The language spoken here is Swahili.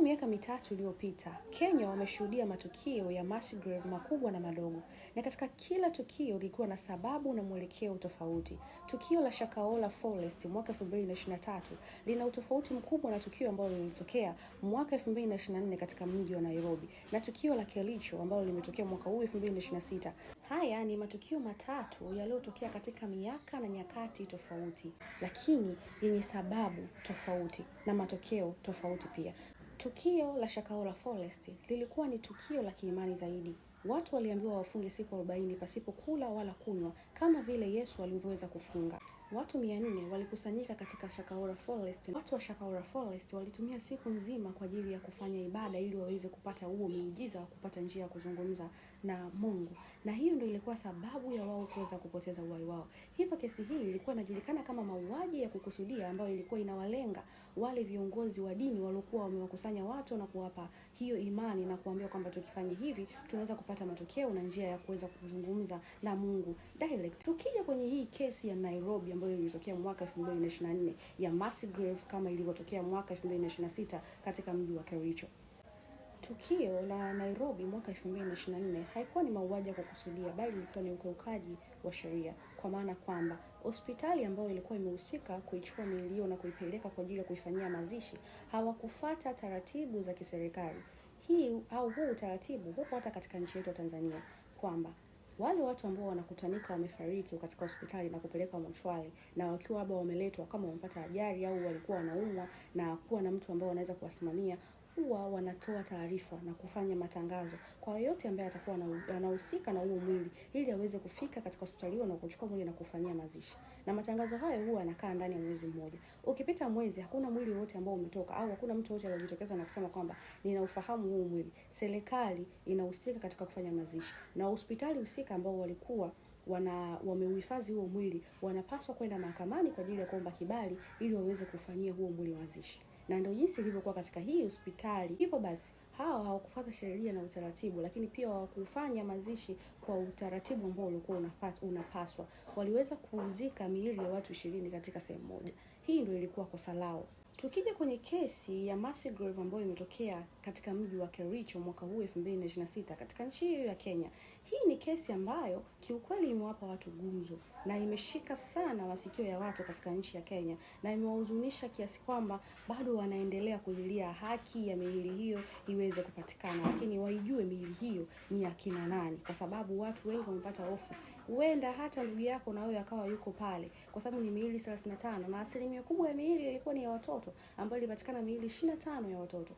miaka mitatu iliyopita, Kenya wameshuhudia matukio ya mass grave makubwa na madogo, na katika kila tukio lilikuwa na sababu na mwelekeo tofauti. Tukio la Shakahola Forest mwaka 2023 lina utofauti mkubwa na tukio ambalo lilitokea mwaka 2024 katika mji wa Nairobi, na tukio la Kericho ambalo limetokea mwaka huu 2026. Haya ni matukio matatu yaliyotokea katika miaka na nyakati tofauti, lakini yenye sababu tofauti na matokeo tofauti pia. Tukio la Shakahola Forest lilikuwa ni tukio la kiimani zaidi. Watu waliambiwa wafunge siku 40 pasipo kula wala kunywa kama vile Yesu alivyoweza kufunga. Watu 400 walikusanyika katika Shakahola Forest. Watu wa Shakahola Forest walitumia siku nzima kwa ajili ya kufanya ibada ili waweze kupata huo muujiza wa kupata njia ya kuzungumza na Mungu. Na hiyo ndio ilikuwa sababu ya wao kuweza kupoteza uhai wao. Hivyo kesi hii ilikuwa inajulikana kama mauaji ya kukusudia, ambayo ilikuwa inawalenga wale viongozi wa dini waliokuwa wamewakusanya watu na kuwapa hiyo imani na kuambia kwamba tukifanya hivi tunaweza kupata matokeo na njia ya kuweza kuzungumza na Mungu direct. Tukija kwenye hii kesi ya Nairobi ambayo ilitokea mwaka 2024 ya mass grave kama ilivyotokea mwaka 2026 katika mji wa Kericho. Tukio la Nairobi mwaka 2024 haikuwa ni mauaji ya kukusudia, bali ilikuwa ni ukiukaji wa sheria, kwa maana kwamba hospitali ambayo ilikuwa imehusika kuichukua miili hiyo na kuipeleka kwa ajili ya kuifanyia mazishi hawakufuata taratibu za kiserikali. Huu utaratibu huko hata katika nchi yetu ya Tanzania, kwamba wale watu ambao wanakutanika wamefariki katika hospitali na kupeleka mochwari, na wakiwa labda wameletwa kama wamepata ajali au walikuwa wanaumwa na kuwa na mtu ambao wanaweza kuwasimamia, huwa wanatoa taarifa na kufanya matangazo kwa yote ambaye atakuwa anahusika na huo mwili, ili aweze kufika katika hospitali hiyo na kuchukua mwili na kufanyia mazishi. Na matangazo hayo huwa yanakaa ndani ya mwezi mmoja. Ukipita mwezi hakuna mwili wote ambao umetoka au hakuna mtu wote aliyejitokeza na kusema kwamba ninaufahamu huu mwili, serikali inahusika katika kufanya mazishi, na hospitali husika ambao walikuwa wameuhifadhi huo mwili wanapaswa kwenda mahakamani kwa ajili ya kuomba kibali ili waweze kufanyia huo mwili mazishi. Na ndio jinsi ilivyokuwa katika hii hospitali. Hivyo basi hawa hawakufuata sheria na utaratibu, lakini pia hawakufanya mazishi kwa utaratibu ambao ulikuwa unapaswa. Waliweza kuuzika miili ya watu 20 katika sehemu moja. Hii ndio ilikuwa kosa lao. Tukija kwenye kesi ya mass grave ambayo imetokea katika mji wa Kericho mwaka huu 2026 katika nchi hiyo ya Kenya. Hii ni kesi ambayo kiukweli imewapa watu gumzo na imeshika sana masikio ya watu katika nchi ya Kenya, na imewahuzunisha kiasi kwamba bado wanaendelea kulilia haki ya miili hiyo iweze kupatikana, lakini waijue miili hiyo ni ya kina nani, kwa sababu watu wengi wamepata hofu. Huenda hata ndugu yako na wewe akawa yuko pale, kwa sababu ni miili 35 na asilimia kubwa ya miili ilikuwa ni ya watoto, ambayo ilipatikana miili 25 ya watoto.